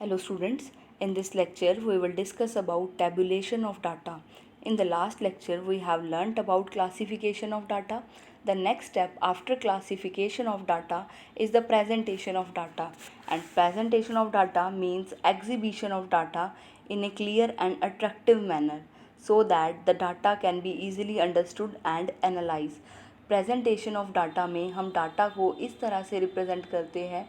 Hello students, in this lecture we will discuss about tabulation of data. In the last lecture we have learnt about classification of data. The next step after classification of data is the presentation of data, and presentation of data means exhibition of data in a clear and attractive manner so that the data can be easily understood and analyzed. Presentation of data में हम data को इस तरह से represent करते हैं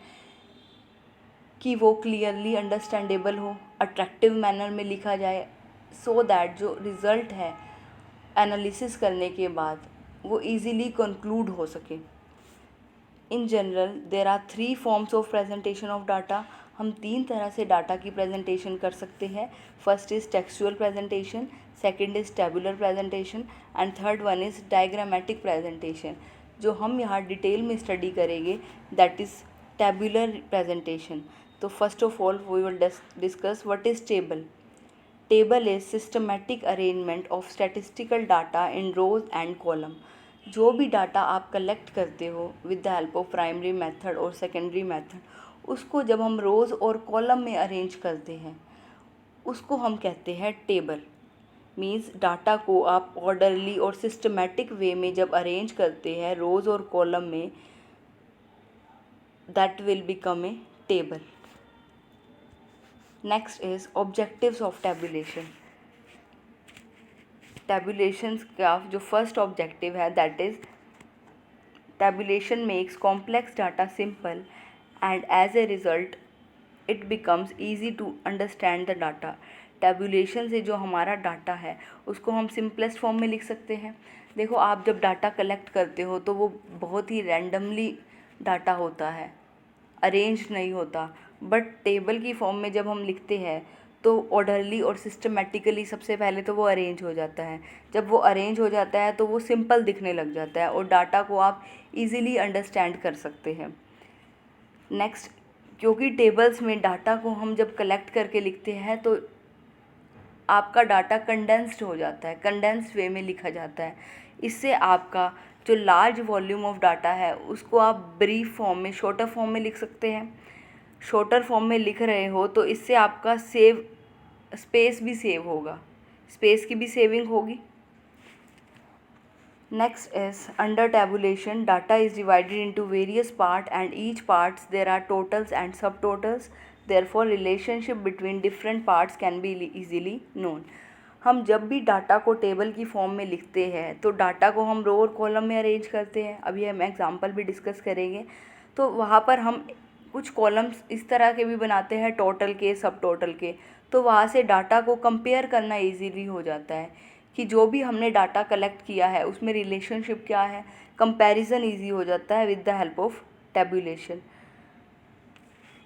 कि वो क्लियरली अंडरस्टैंडेबल हो, अट्रैक्टिव मैनर में लिखा जाए सो दैट जो रिज़ल्ट है एनालिसिस करने के बाद वो इजीली कंक्लूड हो सके। In general there are 3 forms of presentation of data. हम 3 तरह से डाटा की प्रेजेंटेशन कर सकते हैं। First is textual presentation, second is tabular presentation and third one is diagrammatic presentation. जो हम यहाँ डिटेल में स्टडी करेंगे दैट इज़ टेबुलर प्रेजेंटेशन। तो first of all we will discuss what is table. Table is systematic arrangement of statistical data in rows and column. जो भी data आप collect करते हो with the help of primary method और secondary method, उसको जब हम रोज़ और कॉलम में अरेंज करते हैं उसको हम कहते हैं टेबल। मीन्स डाटा को आप ऑर्डरली और सिस्टमैटिक वे में जब अरेंज करते हैं रोज़ और कॉलम में, that will become a table. Next is objectives of tabulation. Tabulation का जो फर्स्ट ऑब्जेक्टिव है that is tabulation makes complex data simple and as a result it becomes easy to understand the data. Tabulation से जो हमारा data है उसको हम simplest form में लिख सकते हैं। देखो, आप जब डाटा कलेक्ट करते हो तो वो बहुत ही रैंडमली डाटा होता है, अरेंज नहीं होता, बट टेबल की फॉर्म में जब हम लिखते हैं तो ऑर्डरली और सिस्टमेटिकली सबसे पहले तो वो अरेंज हो जाता है। जब वो अरेंज हो जाता है तो वो सिंपल दिखने लग जाता है और डाटा को आप इजीली अंडरस्टैंड कर सकते हैं। नेक्स्ट, क्योंकि टेबल्स में डाटा को हम जब कलेक्ट करके लिखते हैं तो आपका डाटा कंडेंस्ड हो जाता है, कंडेंस्ड वे में लिखा जाता है। इससे आपका जो लार्ज वॉल्यूम ऑफ डाटा है उसको आप ब्रीफ फॉर्म में, शॉर्टर फॉर्म में लिख सकते हैं। शॉर्टर फॉर्म में लिख रहे हो तो इससे आपका स्पेस भी सेव होगा, स्पेस की भी सेविंग होगी। Next is under tabulation data is divided into various part and each parts there are totals and subtotals, therefore relationship between different parts can be easily known। हम जब भी data को table की form में लिखते हैं तो डाटा को हम रो और कॉलम में अरेंज करते हैं। अभी हम एग्जांपल भी डिस्कस करेंगे। तो वहाँ पर हम कुछ कॉलम्स इस तरह के भी बनाते हैं, टोटल के, सब टोटल के। तो वहाँ से डाटा को कंपेयर करना इजीली हो जाता है कि जो भी हमने डाटा कलेक्ट किया है उसमें रिलेशनशिप क्या है, कंपैरिजन इजी हो जाता है with the help of tabulation.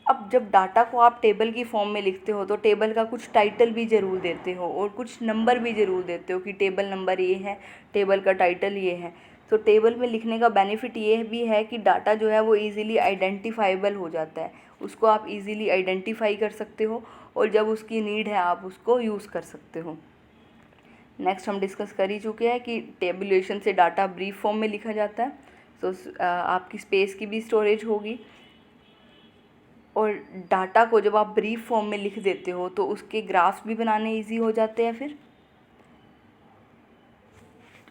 अब जब डाटा को आप टेबल की फॉर्म में लिखते हो तो टेबल का कुछ टाइटल भी ज़रूर देते हो और कुछ नंबर भी ज़रूर देते हो कि टेबल नंबर ये है, टेबल का टाइटल ये है। तो टेबल में लिखने का बेनिफिट ये भी है कि डाटा जो है वो इजीली आइडेंटिफाइबल हो जाता है, उसको आप इजीली आइडेंटिफाई कर सकते हो और जब उसकी नीड है आप उसको यूज़ कर सकते हो। नेक्स्ट हम डिस्कस कर ही चुके हैं कि टेबुलेशन से डाटा ब्रीफ फॉर्म में लिखा जाता है, तो आपकी स्पेस की भी स्टोरेज होगी। और डाटा को जब आप ब्रीफ फॉर्म में लिख देते हो तो उसके ग्राफ्स भी बनाने इजी हो जाते हैं। फिर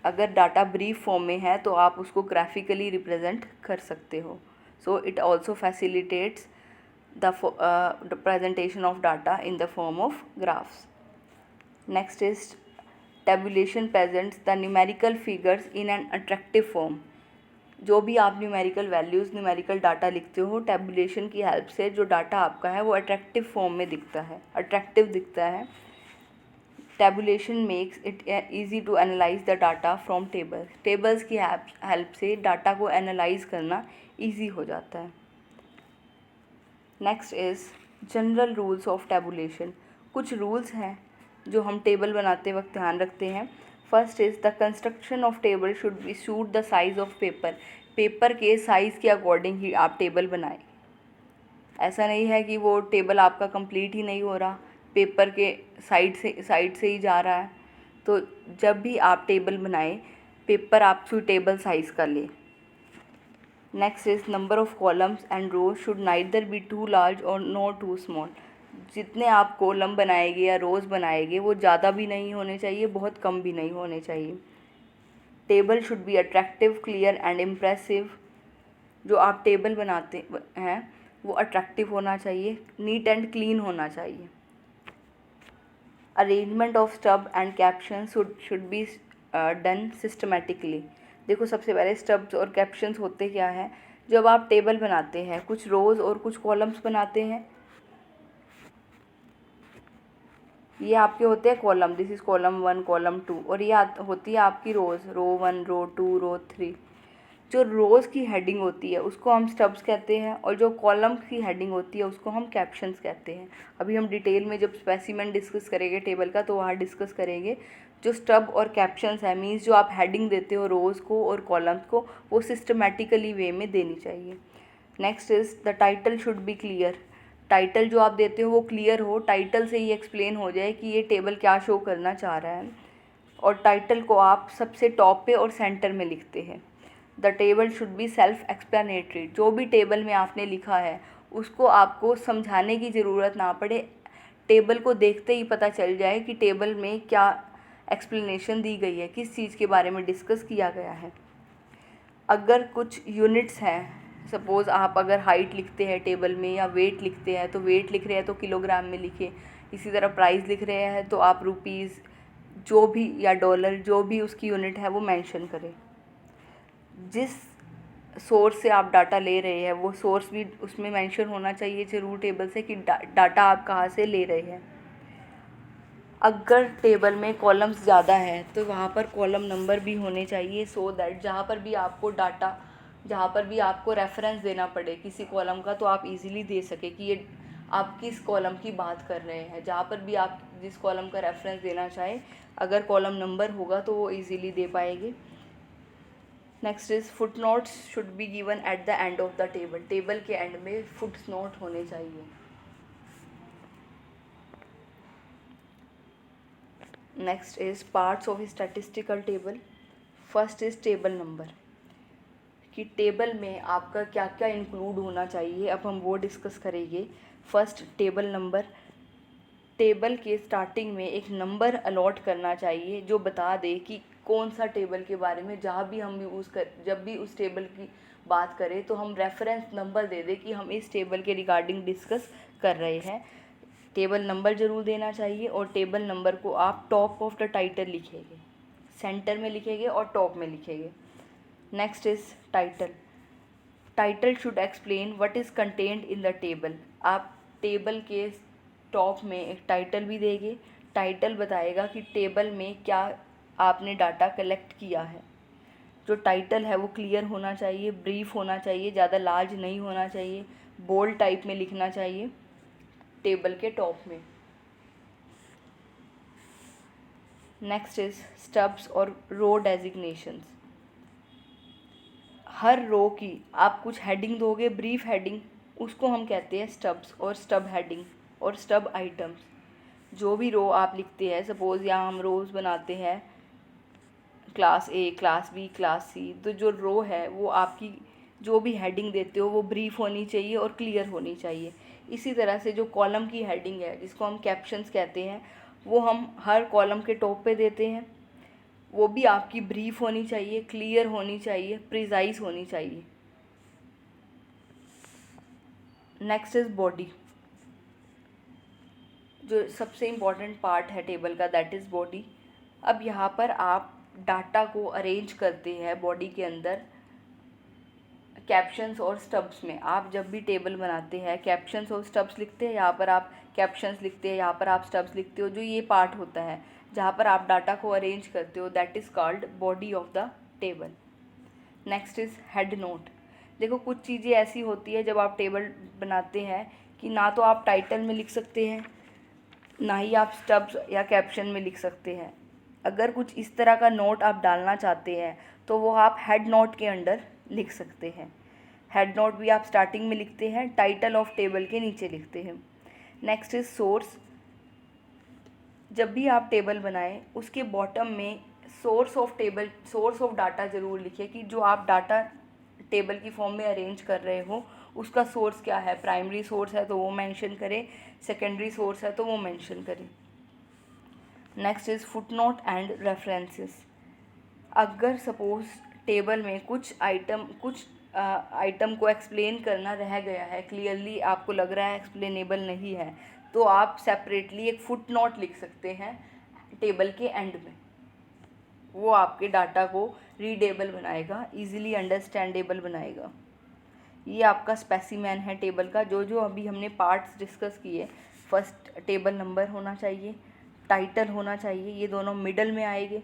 अगर डाटा ब्रीफ फॉर्म में है तो आप उसको ग्राफिकली रिप्रेजेंट कर सकते हो। So it also facilitates the presentation of data in the form of graphs. Next is tabulation presents the numerical figures in an attractive form. जो भी आप न्यूमेरिकल वैल्यूज़, न्यूमेरिकल डाटा लिखते हो, टेबुलेशन की help से जो डाटा आपका है वो अट्रैक्टिव फॉर्म में दिखता है, अट्रैक्टिव दिखता है। Tabulation makes it easy to analyse the data from tables. Tables की हेल्प से डाटा को एनालाइज करना ईजी हो जाता है। Next is general rules of tabulation. कुछ रूल्स हैं जो हम टेबल बनाते वक्त ध्यान रखते हैं। First is the construction of table should be suit the size of paper. Paper के साइज़ के अकॉर्डिंग ही आप टेबल बनाएं। ऐसा नहीं है कि वो टेबल आपका कंप्लीट ही नहीं हो रहा, पेपर के साइड से ही जा रहा है। तो जब भी आप टेबल बनाएं, पेपर आप सूटेबल साइज़ का लें। Next is number of columns and rows should neither be too large और नॉट टू स्मॉल। जितने आप कॉलम बनाएंगे या रोज़ बनाएंगे वो ज़्यादा भी नहीं होने चाहिए, बहुत कम भी नहीं होने चाहिए। Table should be attractive, clear and impressive. जो आप टेबल बनाते हैं वो अट्रैक्टिव होना चाहिए, नीट एंड क्लीन होना चाहिए। Arrangement of stub and caption should be done systematically. देखो सबसे पहले स्टब्स और कैप्शंस होते क्या हैं। जब आप टेबल बनाते हैं, कुछ रोज़ और कुछ कॉलम्स बनाते हैं, ये आपके होते हैं column, this is column 1, column 2, और ये होती है आपकी रोज़, रो 1, रो 2, रो 3। जो रोज़ की हेडिंग होती है उसको हम स्टब्स कहते हैं, और जो कॉलम की हेडिंग होती है उसको हम कैप्शंस कहते हैं। अभी हम डिटेल में जब स्पेसिमेन डिस्कस करेंगे टेबल का तो वहाँ डिस्कस करेंगे। जो स्टब और कैप्शंस है, मीन्स जो आप हेडिंग देते हो रोज़ को और कॉलम्स को, वो सिस्टमेटिकली वे में देनी चाहिए। Next is the title should be clear. Title जो आप देते हो वो क्लियर हो, टाइटल से ही एक्सप्लेन हो जाए कि ये टेबल क्या शो करना चाह रहा है, और टाइटल को आप सबसे टॉप पे और सेंटर में लिखते हैं। The table should be self explanatory. जो भी टेबल में आपने लिखा है उसको आपको समझाने की ज़रूरत ना पड़े, टेबल को देखते ही पता चल जाए कि टेबल में क्या एक्सप्लेनेशन दी गई है, किस चीज़ के बारे में डिस्कस किया गया है। अगर कुछ यूनिट्स हैं, सपोज़ आप अगर हाइट लिखते हैं टेबल में या वेट लिखते हैं, तो वेट लिख रहे हैं तो किलोग्राम में लिखें। इसी तरह प्राइस लिख रहे हैं तो आप रुपीज़ जो भी या डॉलर जो भी उसकी यूनिट है वो मेंशन करें। जिस सोर्स से आप डाटा ले रहे हैं वो सोर्स भी उसमें मेंशन होना चाहिए ज़रूर टेबल से कि डाटा आप कहाँ से ले रहे हैं। अगर टेबल में कॉलम्स ज़्यादा हैं तो वहाँ पर कॉलम नंबर भी होने चाहिए, सो दैट जहाँ पर भी आपको डाटा, जहाँ पर भी आपको रेफरेंस देना पड़े किसी कॉलम का तो आप इजीली दे सके कि ये आप किस कॉलम की बात कर रहे हैं। जहाँ पर भी आप जिस कॉलम का रेफरेंस देना चाहें, अगर कॉलम नंबर होगा तो वो इजीली दे पाएंगे। Next is foot notes should be given at the end of the table. Table के एंड में फुट नोट होने चाहिए। Next is parts of statistical table. First is table number, कि टेबल में आपका क्या क्या इंक्लूड होना चाहिए, अब हम वो डिस्कस करेंगे। फर्स्ट जब नंबर, टेबल के स्टार्टिंग में एक नंबर अलॉट करना चाहिए जो बता दे कि कौन सा टेबल के बारे में, जहाँ भी हम जब भी उस टेबल की बात करें तो हम रेफरेंस नंबर दे दें कि हम इस टेबल के रिगार्डिंग डिस्कस कर रहे हैं। टेबल नंबर ज़रूर देना चाहिए, और टेबल नंबर को आप टॉप ऑफ द टाइटल लिखेंगे, सेंटर में लिखेंगे और टॉप में लिखेंगे। Next is title. Title should explain what is content in the table. आप टेबल के टॉप में एक टाइटल भी देंगे। टाइटल बताएगा कि टेबल में क्या आपने डाटा कलेक्ट किया है। जो टाइटल है वो क्लियर होना चाहिए, ब्रीफ होना चाहिए, ज़्यादा लार्ज नहीं होना चाहिए, बोल्ड टाइप में लिखना चाहिए टेबल के टॉप में। नेक्स्ट इज़ स्टब्स और रो डेजिग्नेशंस। हर रो की आप कुछ हेडिंग दोगे, ब्रीफ हेडिंग, उसको हम कहते हैं स्टब्स और स्टब हेडिंग और स्टब आइटम्स। जो भी रो आप लिखते हैं, सपोज़ यहाँ हम रोज़ बनाते हैं class A, class B, class C, तो जो रो है वो आपकी जो भी हेडिंग देते हो वो ब्रीफ होनी चाहिए और क्लियर होनी चाहिए। इसी तरह से जो कॉलम की हेडिंग है जिसको हम कैप्शंस कहते हैं, वो हम हर कॉलम के टॉप पे देते हैं। वो भी आपकी ब्रीफ होनी चाहिए, क्लियर होनी चाहिए, प्रिसाइज होनी चाहिए। Next is body. जो सबसे इम्पॉर्टेंट पार्ट है टेबल का, दैट इज़ बॉडी। अब यहाँ पर आप डाटा को अरेंज करते हैं बॉडी के अंदर कैप्शंस और स्टब्स में। आप जब भी टेबल बनाते हैं कैप्शंस और स्टब्स लिखते हैं, यहाँ पर आप कैप्शंस लिखते हैं, यहाँ पर आप स्टब्स लिखते हो। जो ये पार्ट होता है जहाँ पर आप डाटा को अरेंज करते हो, that is called body of the table. Next is head note. देखो कुछ चीज़ें ऐसी होती है जब आप टेबल बनाते हैं कि ना तो आप टाइटल में लिख सकते हैं, ना ही आप स्टब्स या कैप्शन में लिख सकते हैं। अगर कुछ इस तरह का नोट आप डालना चाहते हैं तो वो आप हेड नोट के अंडर लिख सकते हैं। हेड नोट भी आप स्टार्टिंग में लिखते हैं, टाइटल ऑफ टेबल के नीचे लिखते हैं। Next is source. जब भी आप टेबल बनाएं उसके बॉटम में सोर्स ऑफ डाटा ज़रूर लिखिए कि जो आप डाटा टेबल की फॉर्म में अरेंज कर रहे हो उसका सोर्स क्या है, प्राइमरी सोर्स है तो वो मेंशन करें, सेकेंडरी सोर्स है तो वो मेंशन करें। Next is footnote and references. अगर सपोज टेबल में कुछ आइटम को एक्सप्लेन करना रह गया है, क्लियरली आपको लग रहा है एक्सप्लेनेबल नहीं है, तो आप सेपरेटली एक फुट नोट लिख सकते हैं टेबल के एंड में। वो आपके डाटा को रीडेबल बनाएगा, इजीली अंडरस्टैंडेबल बनाएगा। ये आपका स्पेसिमेन है टेबल का। जो जो अभी हमने पार्ट्स डिस्कस किए, फर्स्ट टेबल नंबर होना चाहिए, टाइटल होना चाहिए, ये दोनों मिडल में आएंगे।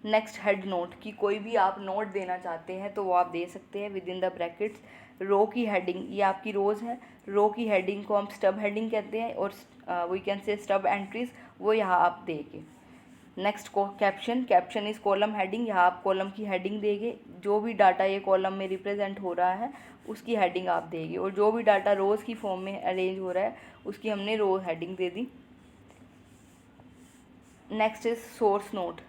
नेक्स्ट हेड नोट, कि कोई भी आप नोट देना चाहते हैं तो वो आप दे सकते हैं विद इन द ब्रैकेट्स। रो की हेडिंग, ये आपकी रोज़ है, रो की हेडिंग को हम स्टब हेडिंग कहते हैं, और we can say stub entries, वो यहाँ आप देंगे। नेक्स्ट को caption, caption is column heading, यहाँ आप कॉलम की हेडिंग देंगे। जो भी डाटा ये कॉलम में रिप्रेजेंट हो रहा है उसकी हेडिंग आप देंगे, और जो भी डाटा रोज़ की फॉर्म में अरेंज हो रहा है उसकी हमने रो हेडिंग दे दी। नेक्स्ट इज़ सोर्स नोट,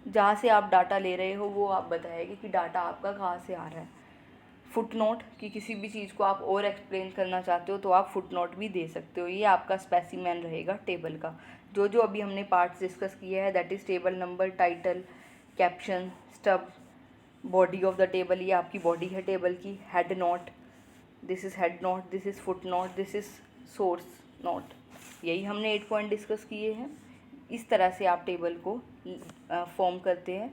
जहाँ से आप डाटा ले रहे हो वो आप बताएंगे कि डाटा आपका कहाँ से आ रहा है। फुट नोट, कि किसी भी चीज़ को आप और एक्सप्लेन करना चाहते हो तो आप फुट नोट भी दे सकते हो। ये आपका स्पेसिमेन रहेगा टेबल का। जो जो अभी हमने पार्ट्स डिस्कस किया है, that is table number, title, caption, stub, body of the table, ये आपकी बॉडी है टेबल की। Head note, this is head note, this is foot note, this is source note. यही हमने 8 पॉइंट डिस्कस किए हैं। इस तरह से आप टेबल को फॉर्म करते हैं।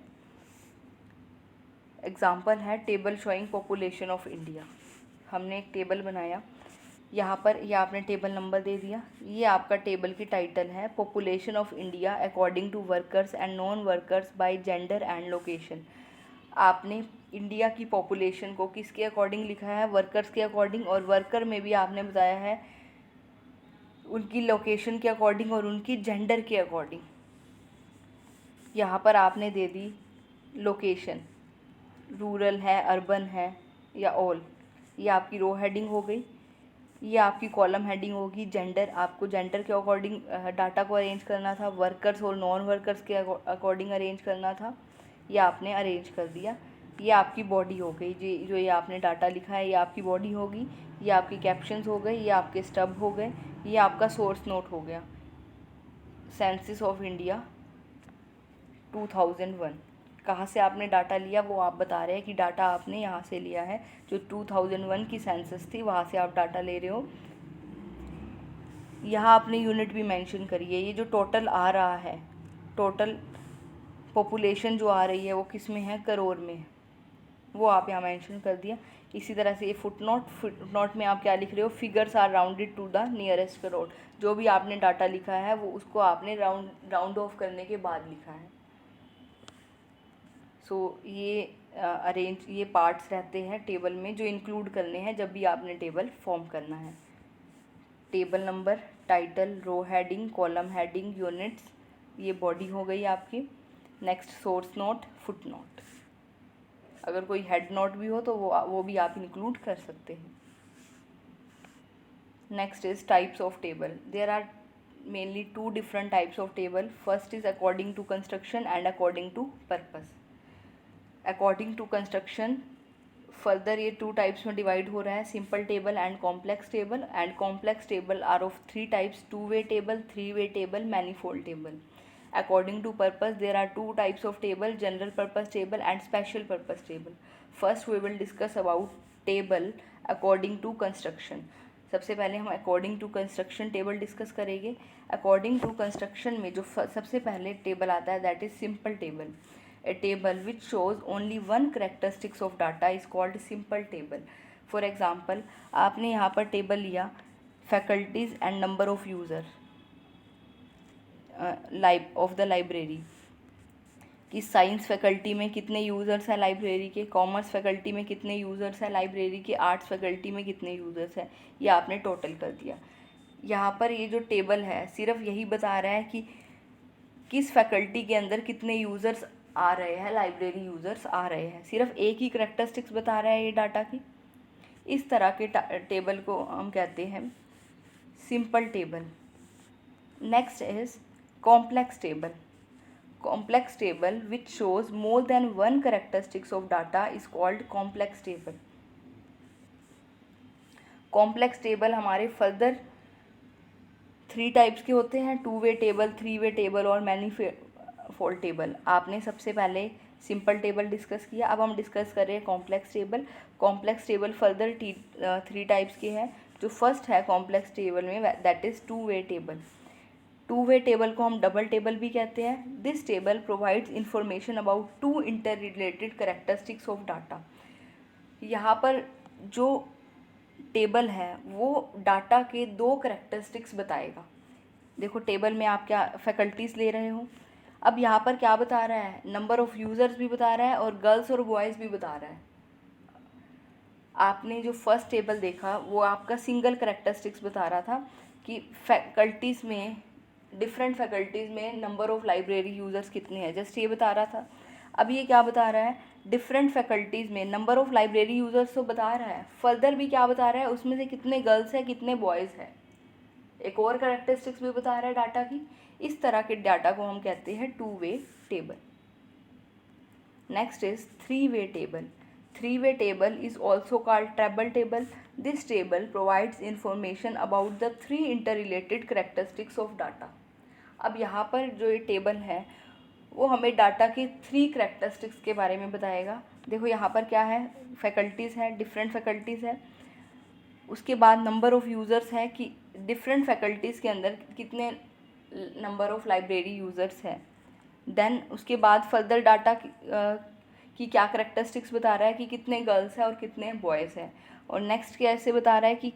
एग्ज़ाम्पल है table showing population of India. हमने एक टेबल बनाया, यहाँ पर ये आपने टेबल नंबर दे दिया। ये आपका टेबल की टाइटल है population of India according to workers and non workers by gender and location. आपने इंडिया की पॉपुलेशन को किसके अकॉर्डिंग लिखा है, वर्कर्स के अकॉर्डिंग, और वर्कर में भी आपने बताया है उनकी लोकेशन के अकॉर्डिंग और उनकी जेंडर के अकॉर्डिंग। यहाँ पर आपने दे दी लोकेशन, रूरल है, अर्बन है या ऑल। ये आपकी रो हेडिंग हो गई। ये आपकी कॉलम हेडिंग होगी। जेंडर, आपको जेंडर के अकॉर्डिंग डाटा को अरेंज करना था, वर्कर्स और नॉन वर्कर्स के अकॉर्डिंग अरेंज करना था, ये आपने अरेंज कर दिया। ये आपकी बॉडी हो गई, जो ये आपने डाटा लिखा है ये आपकी बॉडी होगी। ये आपकी कैप्शंस हो गए, ये आपके स्टब हो गए, ये आपका सोर्स नोट हो गया। सेंसस ऑफ इंडिया 2001, कहाँ से आपने डाटा लिया वो आप बता रहे हैं कि डाटा आपने यहाँ से लिया है, जो 2001 की सेंसस थी वहाँ से आप डाटा ले रहे हो। यहाँ आपने यूनिट भी मेंशन करी है। ये जो टोटल आ रहा है, टोटल पॉपुलेशन जो आ रही है वो किस में है, करोड़ में है, वो आप यहाँ मेंशन कर दिया। इसी तरह से ये फुट नोट में आप क्या लिख रहे हो, figures are rounded to the nearest crore. जो भी आपने डाटा लिखा है वो उसको आपने राउंड ऑफ करने के बाद लिखा है। सो ये ये पार्ट्स रहते हैं टेबल में जो इंक्लूड करने हैं जब भी आपने टेबल फॉर्म करना है। टेबल नंबर, टाइटल, रो हेडिंग, कॉलम हेडिंग, यूनिट्स, ये बॉडी हो गई आपकी। Next source note, foot note. अगर कोई हेड नोट भी हो तो वो भी आप इंक्लूड कर सकते हैं। Next is types of table. There are mainly 2 different types of table. First is according to construction and according to purpose. According to construction further ये 2 टाइप्स में डिवाइड हो रहा है, simple table and complex table. And complex table are of 3 types, two way table, 3-वे table, manifold table. According to purpose, there are 2 types of table, general purpose table and special purpose table. First we will discuss about table according to construction. सबसे पहले हम according to construction table discuss करेंगे। According to construction में जो सबसे पहले table आता है that is simple table. A table which shows only 1 characteristics of data is called simple table. For example, आपने यहाँ पर टेबल लिया faculties and number of user of the library, कि साइंस फैकल्टी में कितने यूज़र्स हैं लाइब्रेरी के, commerce faculty में कितने यूज़र्स हैं लाइब्रेरी के, आर्ट्स फैकल्टी में कितने यूज़र्स हैं, ये आपने टोटल कर दिया। यहाँ पर ये जो टेबल है सिर्फ यही बता रहा है कि किस फैकल्टी के अंदर कितने यूज़र्स आ रहे हैं, लाइब्रेरी यूज़र्स आ रहे हैं, सिर्फ एक ही करेक्टरिस्टिक्स बता रहा है ये डाटा की। इस तरह के टेबल को हम कहते हैं simple table. Next is complex table. Complex table which shows more than 1 characteristics of data is called complex table. Complex table हमारे फर्दर 3 टाइप्स के होते हैं, 2 वे टेबल, 3 वे टेबल और मैनीफोल्ड टेबल। आपने सबसे पहले सिंपल टेबल डिस्कस किया, अब हम डिस्कस कर रहे हैं complex table. Complex table further 3 types के हैं। जो फर्स्ट है कॉम्प्लेक्स टेबल में, that is 2 way table. 2 way table को हम डबल टेबल भी कहते हैं। This table provides information about 2 inter related characteristics of data. यहाँ पर जो टेबल है वो डाटा के 2 कैरेक्टरिस्टिक्स बताएगा। देखो टेबल में आप क्या फैकल्टीज़ ले रहे हो, अब यहाँ पर क्या बता रहा है, नंबर ऑफ़ यूज़र्स भी बता रहा है और गर्ल्स और बॉयज़ भी बता रहा है। आपने जो फर्स्ट टेबल देखा वो आपका सिंगल कैरेक्टरिस्टिक्स बता रहा था कि फैकल्टीज़ में, डिफरेंट फैकल्टीज़ में नंबर ऑफ़ लाइब्रेरी यूज़र्स कितने हैं, जस्ट ये बता रहा था। अब ये क्या बता रहा है, डिफरेंट फैकल्टीज़ में नंबर ऑफ़ लाइब्रेरी यूज़र्स तो बता रहा है, फर्दर भी क्या बता रहा है, उसमें से कितने गर्ल्स हैं कितने बॉयज़ हैं, एक और कैरेक्टरिस्टिक्स भी बता रहा है डाटा की। इस तरह के डाटा को हम कहते हैं 2 वे table. Next is 3 way table. 3 way table is also called treble table. This table provides information about the 3 interrelated characteristics of data. अब यहाँ पर जो ये टेबल है वो हमें डाटा के 3 कैरेक्टरिस्टिक्स के बारे में बताएगा। देखो यहाँ पर क्या है, फैकल्टीज़ है, डिफरेंट फैकल्टीज़ है, उसके बाद नंबर ऑफ़ यूज़र्स है कि डिफरेंट फैकल्टीज़ के अंदर कितने नंबर ऑफ़ लाइब्रेरी यूज़र्स हैं। देन उसके बाद फर्दर डाटा की क्या करेक्टरिस्टिक्स बता रहा है कि कितने गर्ल्स हैं और कितने बॉयज़ हैं। और नेक्स्ट कैसे बता रहा है कि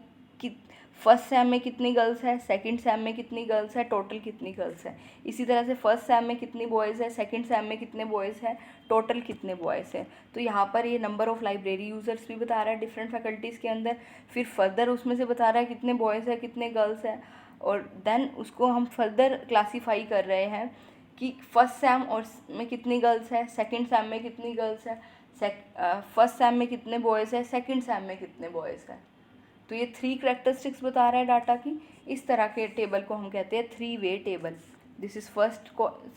फर्स्ट सैम में कितनी गर्ल्स है, सेकंड सैम में कितनी गर्ल्स है, टोटल कितनी गर्ल्स है। इसी तरह से फर्स्ट सैम में कितनी बॉयज़ है, सेकंड सैम में कितने बॉयज़ हैं, टोटल कितने बॉयज़ हैं। तो यहाँ पर ये नंबर ऑफ़ लाइब्रेरी यूज़र्स भी बता रहा है डिफरेंट फैकल्टीज़ के अंदर, फिर फर्दर उसमें से बता रहा है कितने बॉयज़ हैं कितने गर्ल्स हैं, और देन उसको हम फर्दर क्लासीफाई कर रहे हैं कि फर्स्ट सैम और में कितनी गर्ल्स है, सेकंड सैम में कितनी गर्ल्स है, फर्स्ट सैम में कितने बॉयज़ है, सेकंड सैम में कितने बॉयज़ हैं। तो ये 3 कैरेक्टरिस्टिक्स बता रहा है डाटा की। इस तरह के टेबल को हम कहते हैं 3 वे table. This is first,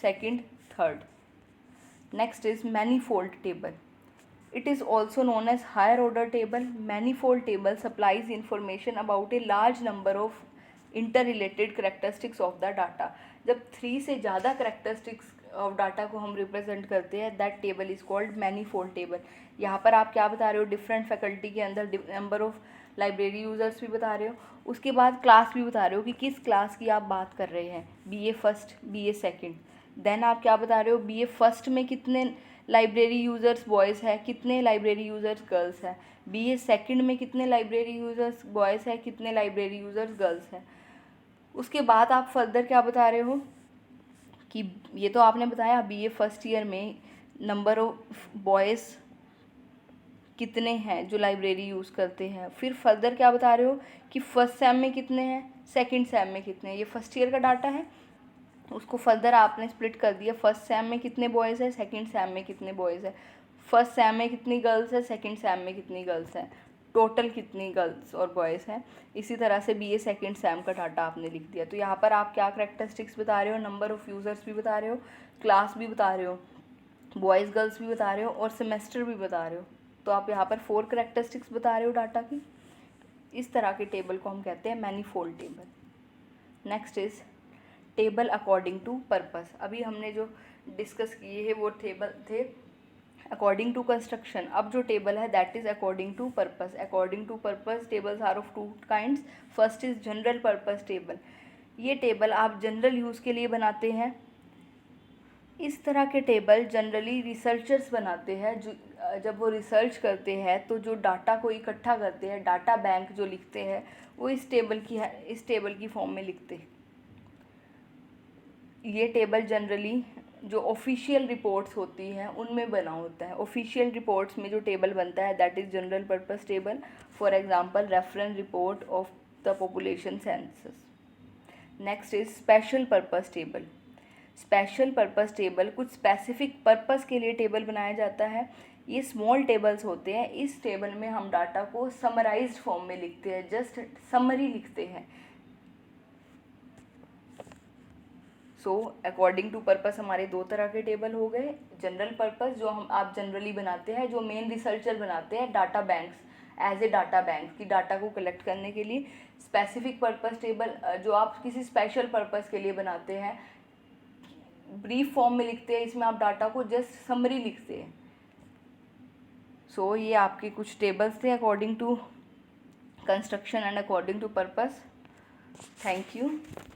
second, third. Next is manifold table. It is also known as higher order table. Manifold table supplies information about a large number of interrelated characteristics of the data. जब 3 से ज़्यादा characteristics of data को हम represent करते हैं, that table is called manifold table. यहाँ पर आप क्या बता रहे हो, different faculty के अंदर number of लाइब्रेरी यूज़र्स भी बता रहे हो, उसके बाद क्लास भी बता रहे हो कि किस क्लास की आप बात कर रहे हैं, BA first, BA second. Then आप क्या बता रहे हो, BA फर्स्ट में कितने लाइब्रेरी यूज़र्स बॉयज़ है, कितने लाइब्रेरी यूज़र्स गर्ल्स है, BA सेकंड में कितने लाइब्रेरी यूज़र्स बॉयज़ है, कितने लाइब्रेरी यूज़र्स गर्ल्स हैं। उसके बाद आप फर्दर क्या बता रहे हो कि ये तो आपने बताया BA फर्स्ट ईयर में नंबर ऑफ बॉयज़ कितने हैं जो लाइब्रेरी यूज़ करते हैं। फिर फर्दर क्या बता रहे हो कि फर्स्ट सैम में कितने हैं, सेकंड सैम में कितने हैं। ये फर्स्ट ईयर का डाटा है, उसको फर्दर आपने स्प्लिट कर दिया, फर्स्ट सैम में कितने बॉयज़ है, सेकंड सैम में कितने बॉयज़ है, फर्स्ट सैम में कितनी गर्ल्स है, सेकंड सैम में कितनी गर्ल्स हैं, टोटल कितनी गर्ल्स और बॉयज़ हैं। इसी तरह से BA सेकंड सैम का डाटा आपने लिख दिया। तो यहाँ पर आप क्या करेक्टरिस्टिक्स बता रहे हो, नंबर ऑफ़ यूज़र्स भी बता रहे हो, क्लास भी बता रहे हो, बॉयज़ गर्ल्स भी बता रहे हो और सेमेस्टर भी बता रहे हो। तो आप यहाँ पर 4 करेक्टरिस्टिक्स बता रहे हो डाटा की। इस तरह के टेबल को हम कहते हैं manifold table. Next is table according to purpose. अभी हमने जो डिस्कस किए हैं वो टेबल थे अकॉर्डिंग टू कंस्ट्रक्शन। अब जो टेबल है that is according to purpose. According to purpose tables are of 2 kinds. First is general purpose table. ये टेबल आप जनरल यूज़ के लिए बनाते हैं। इस तरह के टेबल जनरली रिसर्चर्स बनाते हैं। जब वो रिसर्च करते हैं तो जो डाटा को इकट्ठा करते हैं, डाटा बैंक जो लिखते हैं, वो इस टेबल की फॉर्म में लिखते हैं। ये टेबल जनरली जो ऑफिशियल रिपोर्ट्स होती हैं उनमें बना होता है। ऑफिशियल रिपोर्ट्स में जो टेबल बनता है that is general purpose table. For example reference report of the population census. Next is special purpose table. Special purpose table कुछ स्पेसिफिक पर्पस के लिए टेबल बनाया जाता है। ये स्मॉल टेबल्स होते हैं। इस टेबल में हम डाटा को समराइज्ड फॉर्म में लिखते हैं, जस्ट समरी लिखते हैं। सो अकॉर्डिंग टू पर्पस हमारे 2 तरह के टेबल हो गए। जनरल पर्पस जो आप जनरली बनाते हैं, जो मेन रिसर्चर बनाते हैं, data banks. As a data bank, कि डाटा को कलेक्ट करने के लिए स्पेसिफिक पर्पस टेबल जो आप किसी स्पेशल पर्पस के लिए बनाते हैं, ब्रीफ फॉर्म में लिखते हैं, इसमें आप डाटा को जस्ट समरी लिखते हैं। सो ये आपके कुछ टेबल्स थे according to construction and according to purpose. Thank you.